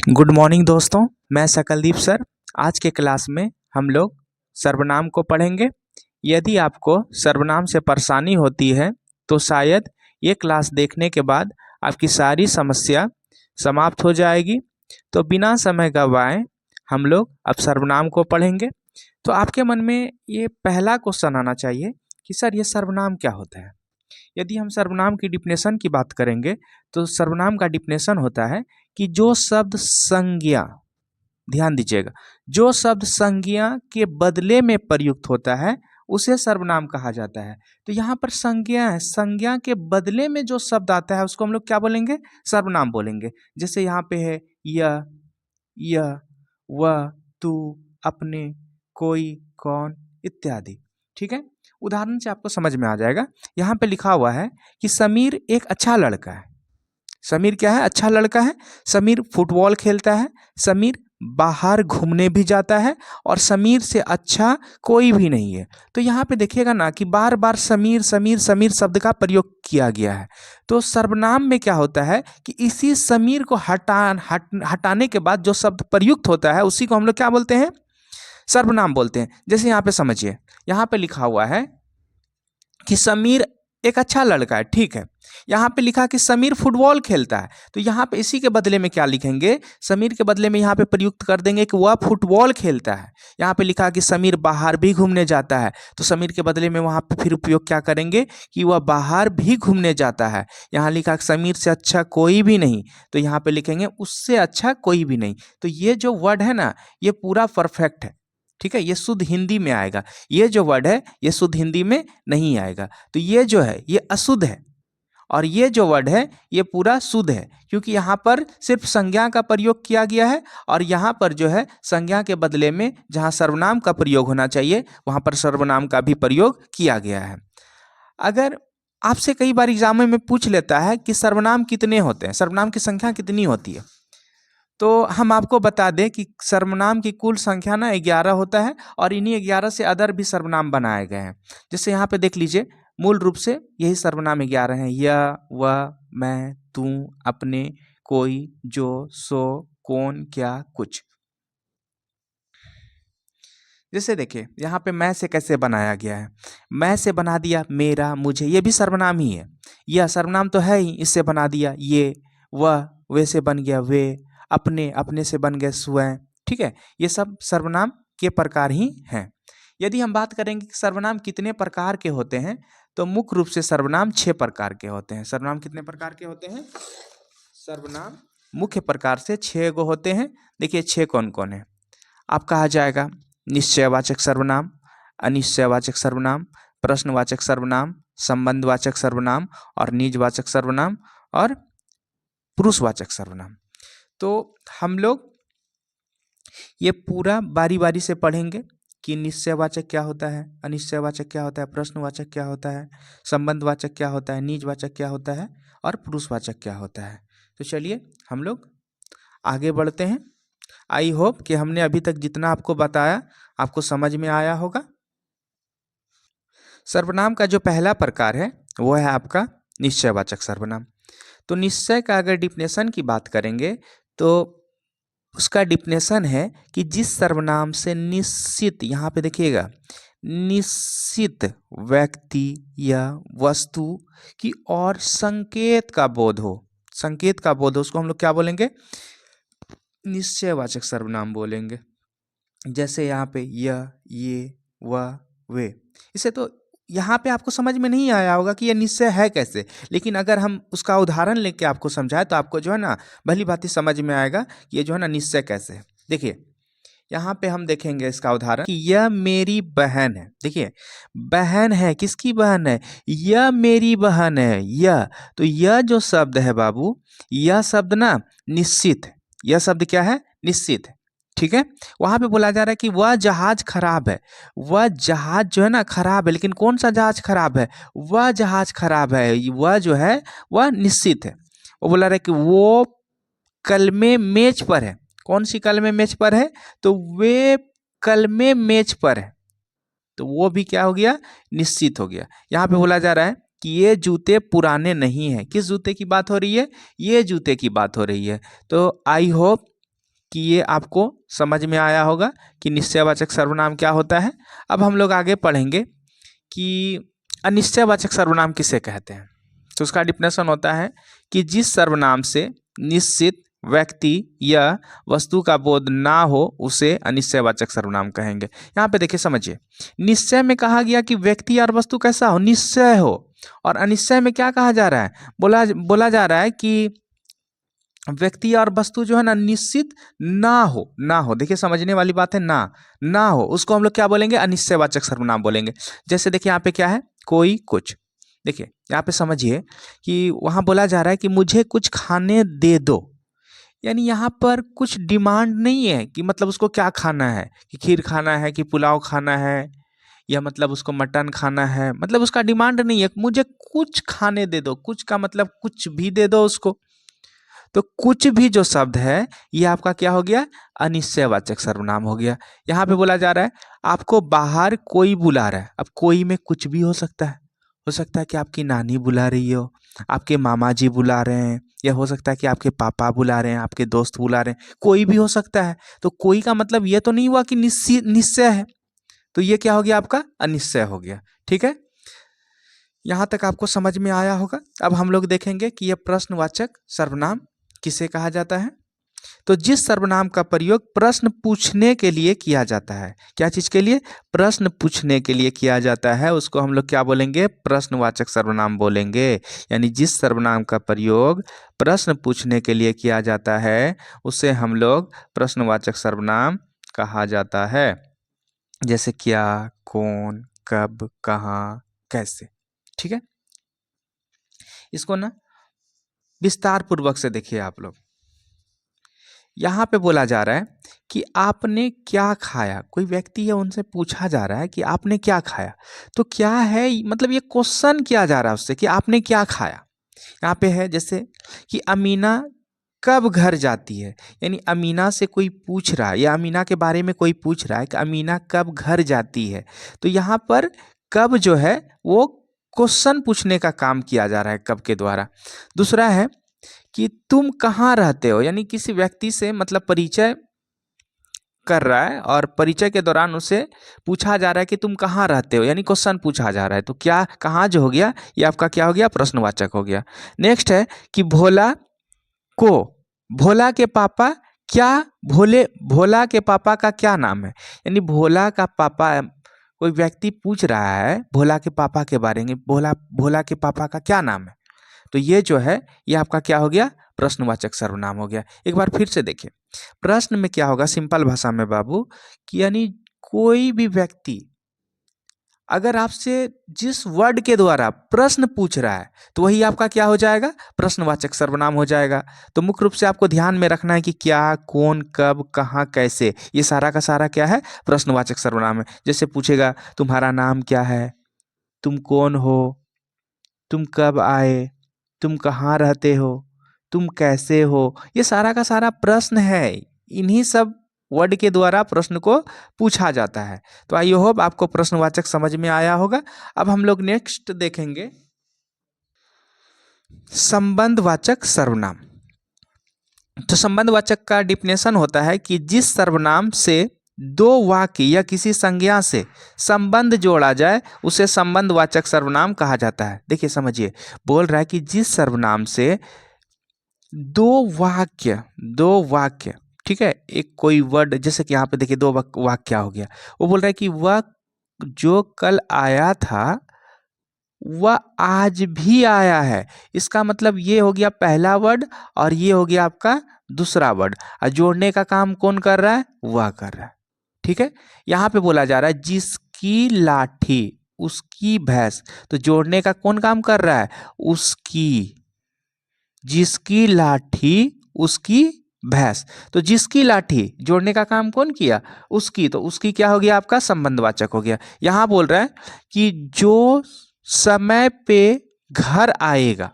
Good morning दोस्तों, मैं Sakaldeep sir. आज के क्लास में हम लोग सर्वनाम को पढ़ेंगे। यदि आपको सर्वनाम से परेशानी होती है तो शायद ये क्लास देखने के बाद आपकी सारी समस्या समाप्त हो जाएगी। तो बिना समय गंवाए हम लोग अब सर्वनाम को पढ़ेंगे। तो आपके मन में ये पहला क्वेश्चन आना चाहिए कि सर ये सर्वनाम क्या होता है। यदि हम सर्वनाम की डिफिनेशन की बात करेंगे तो सर्वनाम का डिफिनेशन होता है कि जो शब्द संज्ञा, ध्यान दीजिएगा, जो शब्द संज्ञा के बदले में प्रयुक्त होता है उसे सर्वनाम कहा जाता है। तो यहाँ पर संज्ञा है, संज्ञा के बदले में जो शब्द आता है उसको हम लोग क्या बोलेंगे, सर्वनाम बोलेंगे। जैसे यहाँ पे है यह, वह, तू, अपने, कोई, कौन इत्यादि। ठीक है, उदाहरण से आपको समझ में आ जाएगा। यहाँ पे लिखा हुआ है कि समीर एक अच्छा लड़का है। समीर क्या है, अच्छा लड़का है। समीर फुटबॉल खेलता है। समीर बाहर घूमने भी जाता है और समीर से अच्छा कोई भी नहीं है। तो यहाँ पे देखिएगा ना कि बार बार समीर समीर समीर शब्द का प्रयोग किया गया है। तो सर्वनाम में क्या होता है कि इसी समीर को हटाने के बाद जो शब्द प्रयुक्त होता है उसी को हम लोग क्या बोलते हैं, सर्वनाम बोलते हैं। जैसे यहाँ पे समझिए, यहाँ पे लिखा हुआ है कि समीर एक अच्छा लड़का है, ठीक है। यहाँ पे लिखा कि समीर फुटबॉल खेलता है, तो यहाँ पे इसी के बदले में क्या लिखेंगे, समीर के बदले में यहाँ पे प्रयुक्त कर देंगे कि वह फुटबॉल खेलता है। यहाँ पे लिखा कि समीर बाहर भी घूमने जाता है, तो समीर के बदले में वहाँ पे फिर उपयोग क्या करेंगे कि वह बाहर भी घूमने जाता है। यहाँ लिखा कि समीर से अच्छा कोई भी नहीं, तो यहाँ पे लिखेंगे उससे अच्छा कोई भी नहीं। तो ये जो वर्ड है ना, ये पूरा परफेक्ट है, ठीक है, ये शुद्ध हिंदी में आएगा। ये जो वर्ड है ये शुद्ध हिंदी में नहीं आएगा। तो ये जो है ये अशुद्ध है और ये जो वर्ड है ये पूरा शुद्ध है, क्योंकि यहाँ पर सिर्फ संज्ञा का प्रयोग किया गया है और यहाँ पर जो है संज्ञा के बदले में जहाँ सर्वनाम का प्रयोग होना चाहिए वहाँ पर सर्वनाम का भी प्रयोग किया गया है। अगर आपसे कई बार एग्जाम में पूछ लेता है कि सर्वनाम कितने होते हैं, सर्वनाम की संख्या कितनी होती है, तो हम आपको बता दें कि सर्वनाम की कुल संख्या ना 11 होता है और इन्हीं 11 से अदर भी सर्वनाम बनाए गए हैं। जैसे यहाँ पे देख लीजिए, मूल रूप से यही सर्वनाम 11 हैं, यह, वह, मैं, तू, अपने, कोई, जो, सो, कौन, क्या, कुछ। जैसे देखिए यहाँ पे मैं से कैसे बनाया गया है, मैं से बना दिया मेरा, मुझे, ये भी सर्वनाम ही है। यह सर्वनाम तो है ही, इससे बना दिया ये, वह, वे से बन गया वे, अपने, अपने से बन गए स्वयं। ठीक है, ये सब सर्वनाम के प्रकार ही हैं। यदि हम बात करेंगे कि सर्वनाम कितने प्रकार के होते हैं, तो मुख्य रूप से सर्वनाम 6 प्रकार के होते हैं। सर्वनाम कितने प्रकार के होते हैं, सर्वनाम मुख्य प्रकार से 6 गो होते हैं। देखिए 6 कौन कौन है, आप कहा जाएगा निश्चयवाचक सर्वनाम, अनिश्चयवाचक सर्वनाम, प्रश्नवाचक सर्वनाम, संबंधवाचक सर्वनाम और निजवाचक सर्वनाम और पुरुषवाचक सर्वनाम। तो हम लोग ये पूरा बारी बारी से पढ़ेंगे कि निश्चयवाचक क्या होता है, अनिश्चयवाचक क्या होता है, प्रश्नवाचक क्या होता है, संबंधवाचक क्या होता है, निजवाचक क्या होता है और पुरुषवाचक क्या होता है। तो चलिए हम लोग आगे बढ़ते हैं। आई होप कि हमने अभी तक जितना आपको बताया आपको समझ में आया होगा। सर्वनाम का जो पहला प्रकार है वो है आपका निश्चयवाचक सर्वनाम। तो निश्चय का अगर डिफिनेशन की बात करेंगे तो उसका डिफिनेशन है कि जिस सर्वनाम से निश्चित, यहाँ पे देखिएगा, निश्चित व्यक्ति या वस्तु की और संकेत का बोध हो, संकेत का बोध हो, उसको हम लोग क्या बोलेंगे, निश्चयवाचक सर्वनाम बोलेंगे। जैसे यहाँ पे यह, ये, वह, वे, इसे तो यहाँ पे आपको समझ में नहीं आया होगा कि यह निश्चय है कैसे, लेकिन अगर हम उसका उदाहरण लेके आपको समझाएं तो आपको जो है ना भली भांति समझ में आएगा कि ये जो है ना निश्चय कैसे है। देखिए यहाँ पे हम देखेंगे इसका उदाहरण कि यह मेरी बहन है। देखिए बहन है, किसकी बहन है, यह मेरी बहन है। यह, तो यह जो शब्द है बाबू, यह शब्द ना निश्चित है। यह शब्द क्या है, निश्चित है। ठीक है, वहां पे बोला जा रहा है कि वह जहाज खराब है। वह जहाज जो है ना खराब है, लेकिन कौन सा जहाज खराब है, वह जहाज खराब है। वह जो है वह निश्चित है। वो बोला रहा है कि वो कलमे मेज पर है। कौन सी कलमे मेज पर है, तो वे कलमे मेज पर है, तो वो भी क्या हो गया, निश्चित हो गया। यहाँ पे बोला जा रहा है कि ये जूते पुराने नहीं हैं। किस जूते की बात हो रही है, ये जूते की बात हो रही है। तो आई होप कि ये आपको समझ में आया होगा कि निश्चयवाचक सर्वनाम क्या होता है। अब हम लोग आगे पढ़ेंगे कि अनिश्चयवाचक सर्वनाम किसे कहते हैं। तो उसका डिफिनेशन होता है कि जिस सर्वनाम से निश्चित व्यक्ति या वस्तु का बोध ना हो उसे अनिश्चयवाचक सर्वनाम कहेंगे। यहाँ पे देखिए समझिए, निश्चय में कहा गया कि व्यक्ति और वस्तु कैसा हो, निश्चय हो। और अनिश्चय में क्या कहा जा रहा है, बोला जा रहा है कि व्यक्ति और वस्तु जो है ना निश्चित ना हो। देखिए समझने वाली बात है, ना हो, उसको हम लोग क्या बोलेंगे, अनिश्चयवाचक सर्वनाम बोलेंगे। जैसे देखिए यहाँ पे क्या है, कोई कुछ। देखिए यहाँ पे समझिए कि वहां बोला जा रहा है कि मुझे कुछ खाने दे दो, यानी यहाँ पर कुछ डिमांड नहीं है कि मतलब उसको क्या खाना है, कि खीर खाना है कि पुलाव खाना है, या मतलब उसको मटन खाना है, मतलब उसका डिमांड नहीं है, मुझे कुछ खाने दे दो। कुछ का मतलब कुछ भी दे दो उसको। तो कुछ भी जो शब्द है ये आपका क्या हो गया, अनिश्चयवाचक सर्वनाम हो गया। यहाँ पे बोला जा रहा है आपको बाहर कोई बुला रहा है। अब कोई में कुछ भी हो सकता है। हो सकता है कि आपकी नानी बुला रही हो, आपके मामा जी बुला रहे हैं, या हो सकता है कि आपके पापा बुला रहे हैं, आपके दोस्त बुला रहे हैं, कोई भी हो सकता है। तो कोई का मतलब ये तो नहीं हुआ कि निश्चय है, तो ये क्या हो गया, आपका अनिश्चय हो गया। ठीक है, यहाँ तक आपको समझ में आया होगा। अब हम लोग देखेंगे कि यह प्रश्नवाचक सर्वनाम किसे कहा जाता है। तो जिस सर्वनाम का प्रयोग प्रश्न पूछने के लिए किया जाता है, क्या चीज के लिए, प्रश्न पूछने के लिए किया जाता है, उसको हम लोग क्या बोलेंगे, प्रश्नवाचक सर्वनाम बोलेंगे। यानी जिस सर्वनाम का प्रयोग प्रश्न पूछने के लिए किया जाता है उसे हम लोग प्रश्नवाचक सर्वनाम कहा जाता है। जैसे क्या, कौन, कब, कहाँ, कैसे। ठीक है, इसको ना विस्तार पूर्वक से देखिए आप लोग। यहाँ पे बोला जा रहा है कि आपने क्या खाया। कोई व्यक्ति है, उनसे पूछा जा रहा है कि आपने क्या खाया। तो क्या है, मतलब ये क्वेश्चन किया जा रहा है उससे कि आपने क्या खाया। यहाँ पे है जैसे कि अमीना कब घर जाती है, यानी अमीना से कोई पूछ रहा है या अमीना के बारे में कोई पूछ रहा है कि अमीना कब घर जाती है। तो यहाँ पर कब जो है वो क्वेश्चन पूछने का काम किया जा रहा है कब के द्वारा। दूसरा है कि तुम कहाँ रहते हो, यानी किसी व्यक्ति से मतलब परिचय कर रहा है और परिचय के दौरान उसे पूछा जा रहा है कि तुम कहाँ रहते हो, यानी क्वेश्चन पूछा जा रहा है। तो क्या, कहाँ जो हो गया ये आपका क्या हो गया, प्रश्नवाचक हो गया। नेक्स्ट है कि को भोला के पापा क्या, भोला के पापा का क्या नाम है, यानी भोला का पापा, कोई व्यक्ति पूछ रहा है भोला के पापा के बारे में, भोला के पापा का क्या नाम है। तो ये जो है ये आपका क्या हो गया, प्रश्नवाचक सर्वनाम हो गया। एक बार फिर से देखिए, प्रश्न में क्या होगा, सिंपल भाषा में बाबू, कि यानी कोई भी व्यक्ति अगर आपसे जिस वर्ड के द्वारा प्रश्न पूछ रहा है तो वही आपका क्या हो जाएगा, प्रश्नवाचक सर्वनाम हो जाएगा। तो मुख्य रूप से आपको ध्यान में रखना है कि क्या, कौन, कब, कहाँ, कैसे, ये सारा का सारा क्या है, प्रश्नवाचक सर्वनाम है। जैसे पूछेगा तुम्हारा नाम क्या है, तुम कौन हो, तुम कब आए, तुम कहाँ रहते हो, तुम कैसे हो, ये सारा का सारा प्रश्न है। इन्हीं सब वर्ड के द्वारा प्रश्न को पूछा जाता है। तो आई होप आपको प्रश्नवाचक समझ में आया होगा। अब हम लोग नेक्स्ट देखेंगे संबंधवाचक सर्वनाम। तो संबंधवाचक का डिफिनेशन होता है कि जिस सर्वनाम से दो वाक्य या किसी संज्ञा से संबंध जोड़ा जाए उसे संबंधवाचक सर्वनाम कहा जाता है। देखिए समझिए, बोल रहा है कि जिस सर्वनाम से दो वाक्य, ठीक है, एक कोई वर्ड, जैसे कि यहाँ पे देखिए दो वाक्य हो गया। वो बोल रहा है कि वह जो कल आया था वह आज भी आया है। इसका मतलब ये हो गया पहला वर्ड और ये हो गया आपका दूसरा वर्ड, और जोड़ने का काम कौन कर रहा है, वह कर रहा है। ठीक है, यहाँ पे बोला जा रहा है जिसकी लाठी उसकी भैंस, तो जोड़ने का कौन काम कर रहा है, उसकी, जिसकी लाठी उसकी भैंस। तो जिसकी लाठी जोड़ने का काम कौन किया, उसकी, तो उसकी क्या हो गया, आपका संबंधवाचक हो गया। यहां बोल रहा है कि जो समय पे घर आएगा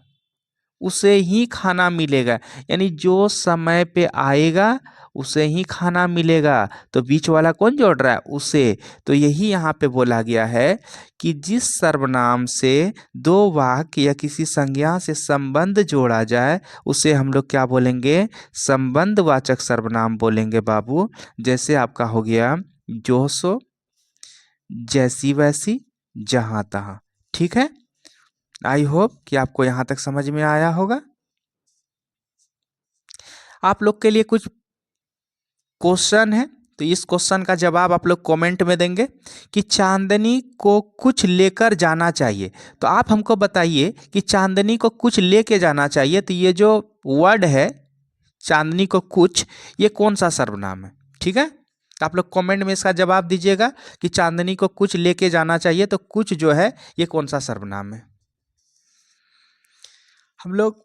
उसे ही खाना मिलेगा, यानी जो समय पे आएगा उसे ही खाना मिलेगा। तो बीच वाला कौन जोड़ रहा है? उसे। तो यही यहाँ पे बोला गया है कि जिस सर्वनाम से दो वाक्य या किसी संज्ञा से संबंध जोड़ा जाए उसे हम लोग क्या बोलेंगे? संबंधवाचक सर्वनाम बोलेंगे बाबू। जैसे आपका हो गया जो सो, जैसी वैसी, जहां तहां। ठीक है, आई होप कि आपको यहां तक समझ में आया होगा। आप लोग के लिए कुछ क्वेश्चन है, तो इस क्वेश्चन का जवाब आप लोग कमेंट में देंगे कि चांदनी को कुछ लेकर जाना चाहिए। तो आप हमको बताइए कि चांदनी को कुछ लेके जाना चाहिए, तो ये जो वर्ड है चांदनी को कुछ, ये कौन सा सर्वनाम है? ठीक है, तो आप लोग कमेंट में इसका जवाब दीजिएगा कि चांदनी को कुछ लेके जाना चाहिए, तो कुछ जो है ये कौन सा सर्वनाम है। हम लोग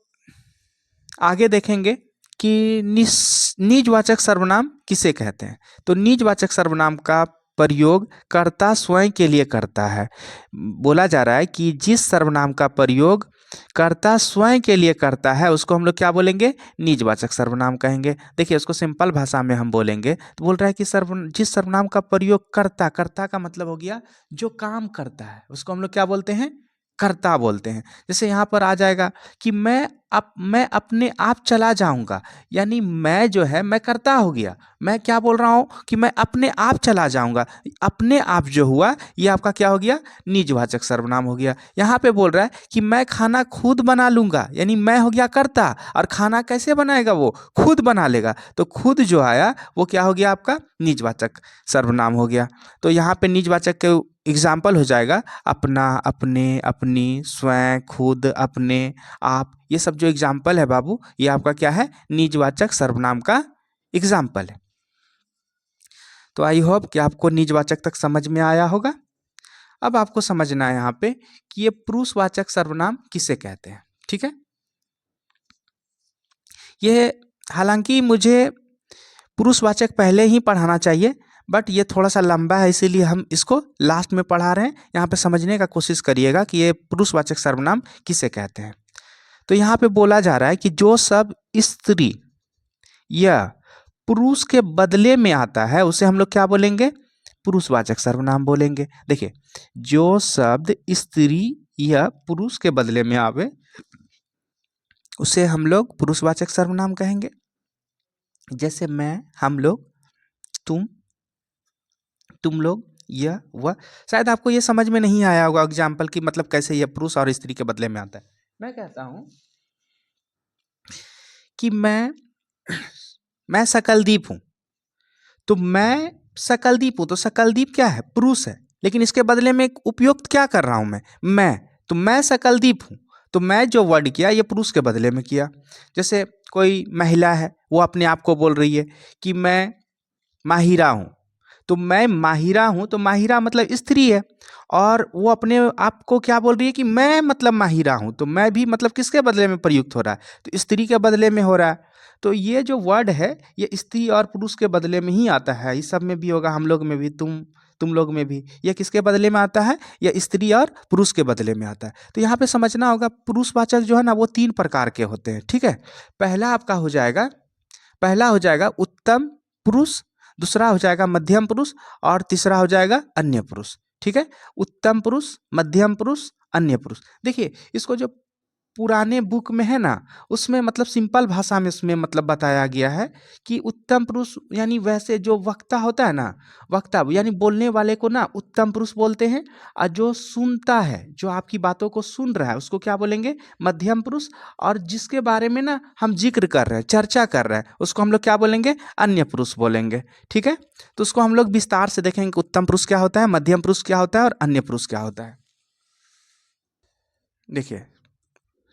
आगे देखेंगे कि निजवाचक सर्वनाम किसे कहते हैं। तो निजवाचक सर्वनाम का प्रयोग कर्ता स्वयं के लिए करता है। बोला जा रहा है कि जिस सर्वनाम का प्रयोग कर्ता स्वयं के लिए करता है उसको हम लोग क्या बोलेंगे? निजवाचक सर्वनाम कहेंगे। देखिए उसको सिंपल भाषा में हम बोलेंगे तो बोल रहा है कि जिस सर्वनाम का प्रयोग कर्ता का मतलब हो गया जो काम करता है, उसको हम लोग क्या बोलते हैं? कर्ता बोलते हैं। जैसे यहाँ पर आ जाएगा कि मैं अपने आप चला जाऊंगा, यानी मैं जो है मैं कर्ता हो गया। मैं क्या बोल रहा हूँ कि मैं अपने आप चला जाऊंगा। अपने आप जो हुआ ये आपका क्या हो गया? निजवाचक सर्वनाम हो गया। यहाँ पे बोल रहा है कि मैं खाना खुद बना लूंगा, यानी मैं हो गया कर्ता और खाना कैसे बनाएगा? वो खुद बना लेगा। तो खुद जो आया वो क्या हो गया? आपका निजवाचक सर्वनाम हो गया। तो यहाँ पे निजवाचक के एग्जाम्पल हो जाएगा अपना, अपने, अपनी, स्वयं, खुद, अपने, आप। ये सब जो एग्जाम्पल है बाबू ये आपका क्या है? निजवाचक सर्वनाम का एग्जाम्पल है। तो आई होप कि आपको निजवाचक तक समझ में आया होगा। अब आपको समझना है यहाँ पे कि ये पुरुषवाचक सर्वनाम किसे कहते हैं। ठीक है, ये हालांकि मुझे पुरुषवाचक पहले ही पढ़ाना चाहिए बट ये थोड़ा सा लंबा है इसीलिए हम इसको लास्ट में पढ़ा रहे हैं। यहाँ पे समझने का कोशिश करिएगा कि ये पुरुषवाचक सर्वनाम किसे कहते हैं। तो यहाँ पे बोला जा रहा है कि जो शब्द स्त्री या पुरुष के बदले में आता है उसे हम लोग क्या बोलेंगे? पुरुषवाचक सर्वनाम बोलेंगे। देखिए जो शब्द स्त्री या पुरुष के बदले में आवे उसे हम लोग पुरुषवाचक सर्वनाम कहेंगे। जैसे मैं, हम लोग, तुम लोग, यह, वह। शायद आपको ये समझ में नहीं आया होगा एग्जाम्पल की मतलब कैसे यह पुरुष और स्त्री के बदले में आता है। मैं कहता हूं कि मैं सकलदीप हूं, तो मैं सकलदीप हूं, तो सकलदीप क्या है? पुरुष है, लेकिन इसके बदले में एक उपयुक्त क्या कर रहा हूं मैं, तो मैं सकलदीप हूं। तो मैं जो वर्ड किया ये पुरुष के बदले में किया। जैसे कोई महिला है वो अपने आप को बोल रही है कि मैं माहिरा हूं, तो मैं माहिरा हूं, तो माहिरा मतलब स्त्री है और वो अपने आप को क्या बोल रही है कि मैं मतलब माहिरा हूं। तो मैं भी मतलब किसके बदले में प्रयुक्त हो रहा है? तो स्त्री के बदले में हो रहा है। तो ये जो वर्ड है ये स्त्री और पुरुष के बदले में ही आता है। इस सब में भी होगा, हम लोग में भी, तुम लोग में भी। ये किसके बदले में आता है? ये स्त्री और पुरुष के बदले में आता है। तो यहाँ पे समझना होगा पुरुषवाचक जो है ना वो 3 प्रकार के होते हैं। ठीक है, पहला हो जाएगा उत्तम पुरुष, दूसरा हो जाएगा मध्यम पुरुष और तीसरा हो जाएगा अन्य पुरुष। ठीक है, उत्तम पुरुष, मध्यम पुरुष, अन्य पुरुष। देखिए इसको जो पुराने बुक में है ना उसमें मतलब सिंपल भाषा में उसमें मतलब बताया गया है कि उत्तम पुरुष यानी वैसे जो वक्ता होता है ना, वक्ता यानी बोलने वाले को ना उत्तम पुरुष बोलते हैं, और जो सुनता है, जो आपकी बातों को सुन रहा है उसको क्या बोलेंगे? मध्यम पुरुष। और जिसके बारे में ना हम जिक्र कर रहे हैं, चर्चा कर रहे हैं, उसको हम लोग क्या बोलेंगे? अन्य पुरुष बोलेंगे। ठीक है, तो उसको हम लोग विस्तार से देखेंगे कि उत्तम पुरुष क्या होता है, मध्यम पुरुष क्या होता है और अन्य पुरुष क्या होता है। देखिए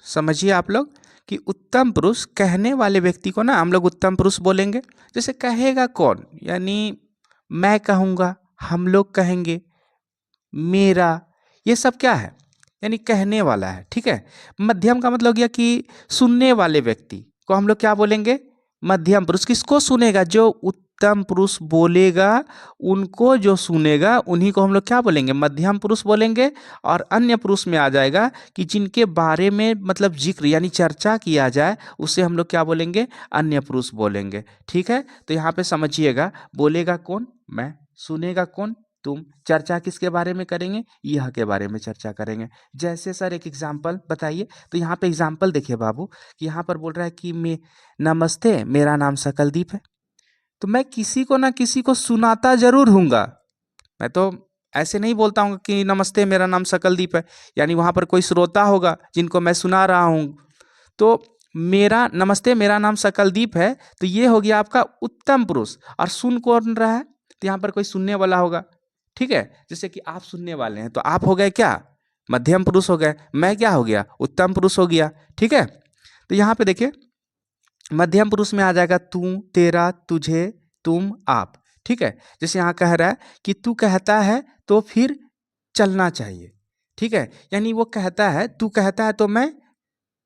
समझिए आप लोग कि उत्तम पुरुष कहने वाले व्यक्ति को ना हम लोग उत्तम पुरुष बोलेंगे। जैसे कहेगा कौन? यानी मैं कहूँगा, हम लोग कहेंगे, मेरा, ये सब क्या है? यानी कहने वाला है। ठीक है, मध्यम का मतलब हो गया कि सुनने वाले व्यक्ति को हम लोग क्या बोलेंगे? मध्यम पुरुष। किसको सुनेगा? जो उत्तम पुरुष बोलेगा, उनको जो सुनेगा उन्हीं को हम लोग क्या बोलेंगे, मध्यम पुरुष बोलेंगे। और अन्य पुरुष में आ जाएगा कि जिनके बारे में मतलब जिक्र यानी चर्चा किया जाए, उसे हम लोग क्या बोलेंगे, अन्य पुरुष बोलेंगे। ठीक है, तो यहाँ पे समझिएगा, बोलेगा कौन, मैं, सुनेगा कौन, तुम, चर्चा किसके बारे में करेंगे, यह के बारे में चर्चा करेंगे। जैसे सर एक एग्जाम्पल बताइए, तो यहाँ पे एग्जाम्पल देखिए बाबू, कि यहाँ पर बोल रहा है कि मैं, नमस्ते मेरा नाम सकलदीप है। तो मैं किसी को ना किसी को सुनाता जरूर हूँगा, मैं तो ऐसे नहीं बोलता हूँ कि नमस्ते मेरा नाम सकलदीप है, यानी वहाँ पर कोई श्रोता होगा जिनको मैं सुना रहा हूँ। तो मेरा नमस्ते मेरा नाम सकलदीप है, तो ये हो गया आपका उत्तम पुरुष। और सुन कौन रहा है, तो यहाँ पर कोई सुनने वाला होगा। ठीक है, जैसे कि आप सुनने वाले हैं, तो आप हो गए क्या, मध्यम पुरुष हो गए, मैं क्या हो गया, उत्तम पुरुष हो गया। ठीक है, तो यहाँ पे देखिए मध्यम पुरुष में आ जाएगा तू, तेरा, तुझे, तुम, आप। ठीक है, जैसे यहाँ कह रहा है कि तू कहता है तो फिर चलना चाहिए। ठीक है, यानी वो कहता है, तू कहता है तो मैं,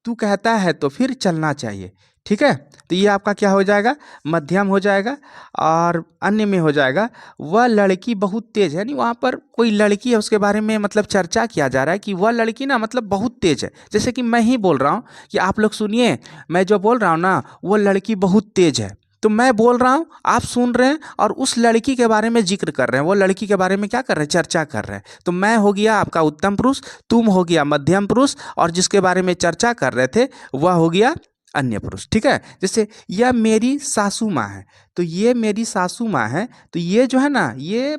तू कहता है तो फिर चलना चाहिए। ठीक है, तो ये आपका क्या हो जाएगा, मध्यम हो जाएगा। और अन्य में हो जाएगा, वह लड़की बहुत तेज है, यानी वहाँ पर कोई लड़की है उसके बारे में मतलब चर्चा किया जा रहा है कि वह लड़की ना मतलब बहुत तेज है। जैसे कि मैं ही बोल रहा हूँ कि आप लोग सुनिए, मैं जो बोल रहा हूँ ना, वो लड़की बहुत तेज है। तो मैं बोल रहा हूँ, आप सुन रहे हैं और उस लड़की के बारे में जिक्र कर रहे हैं, वो लड़की के बारे में क्या कर रहे हैं, चर्चा कर रहे हैं। तो मैं हो गया आपका उत्तम पुरुष, तुम हो गया मध्यम पुरुष, और जिसके बारे में चर्चा कर रहे थे वह हो गया अन्य पुरुष। ठीक है, जैसे यह मेरी सासू माँ है, तो ये मेरी सासू माँ है, तो ये जो है ना, ये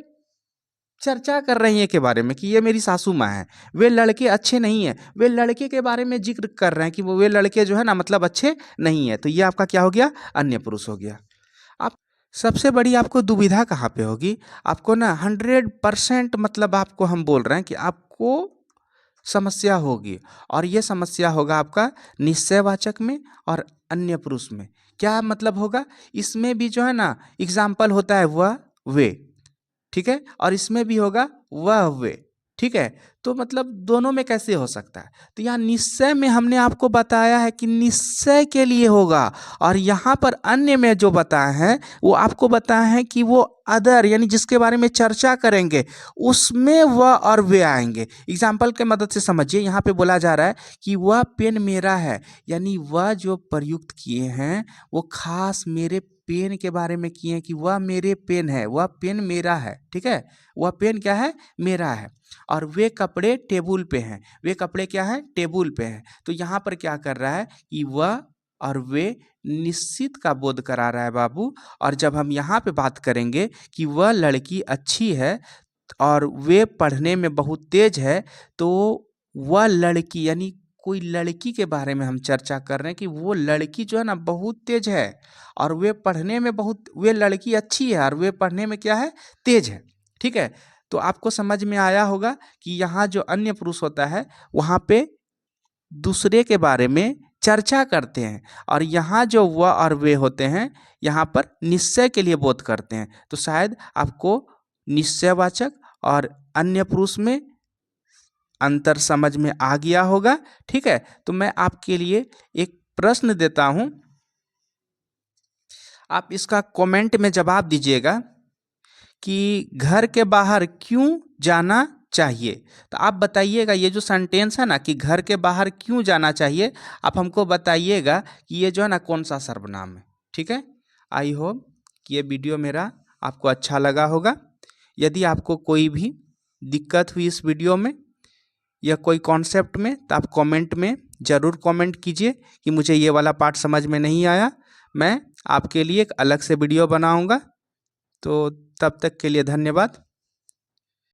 चर्चा कर रही है के बारे में कि ये मेरी सासू माँ है। वे लड़के अच्छे नहीं हैं, वे लड़के के बारे में जिक्र कर रहे हैं कि वे लड़के जो है ना मतलब अच्छे नहीं है। तो ये आपका क्या हो गया, अन्य पुरुष हो गया। आप सबसे बड़ी आपको दुविधा कहाँ पे होगी, आपको ना 100% मतलब आपको हम बोल रहे हैं कि आपको समस्या होगी, और ये समस्या होगा आपका निश्चयवाचक में और अन्य पुरुष में। क्या मतलब होगा, इसमें भी जो है ना एग्जाम्पल होता है वह, वे। ठीक है, और इसमें भी होगा वह, वे। ठीक है, तो मतलब दोनों में कैसे हो सकता है, तो यहाँ निश्चय में हमने आपको बताया है कि निश्चय के लिए होगा, और यहाँ पर अन्य में जो बताए हैं वो आपको बताए हैं कि वो अदर यानी जिसके बारे में चर्चा करेंगे उसमें वह और वे आएंगे। एग्जाम्पल के मदद से समझिए, यहाँ पे बोला जा रहा है कि वह पेन मेरा है, यानी वह जो प्रयुक्त किए हैं वो खास मेरे पेन के बारे में किए हैं कि वह मेरे पेन है, वह पेन मेरा है। ठीक है, वह पेन क्या है, मेरा है। और वे कपड़े टेबल पे हैं, वे कपड़े क्या है, टेबल पे हैं। तो यहाँ पर क्या कर रहा है कि वह और वे निश्चित का बोध करा रहा है बाबू। और जब हम यहाँ पे बात करेंगे कि वह लड़की अच्छी है और वे पढ़ने में बहुत तेज है, तो वह लड़की यानी कोई लड़की के बारे में हम चर्चा कर रहे हैं कि वो लड़की जो है ना बहुत तेज है, और वे पढ़ने में बहुत, वे लड़की अच्छी है और वे पढ़ने में क्या है, तेज है। ठीक है, तो आपको समझ में आया होगा कि यहाँ जो अन्य पुरुष होता है वहाँ पे दूसरे के बारे में चर्चा करते हैं, और यहाँ जो वह और वे होते हैं यहाँ पर निश्चय के लिए बोध करते हैं। तो शायद आपको निश्चयवाचक और अन्य पुरुष में अंतर समझ में आ गया होगा। ठीक है, तो मैं आपके लिए एक प्रश्न देता हूं, आप इसका कमेंट में जवाब दीजिएगा कि घर के बाहर क्यों जाना चाहिए। तो आप बताइएगा, ये जो सेंटेंस है ना कि घर के बाहर क्यों जाना चाहिए, आप हमको बताइएगा कि ये जो है ना कौन सा सर्वनाम है। ठीक है, आई होप कि ये वीडियो मेरा आपको अच्छा लगा होगा। यदि आपको कोई भी दिक्कत हुई इस वीडियो में या कोई कॉन्सेप्ट में, तो आप कमेंट में ज़रूर कमेंट कीजिए कि मुझे ये वाला पार्ट समझ में नहीं आया, मैं आपके लिए एक अलग से वीडियो बनाऊंगा। तो तब तक के लिए धन्यवाद।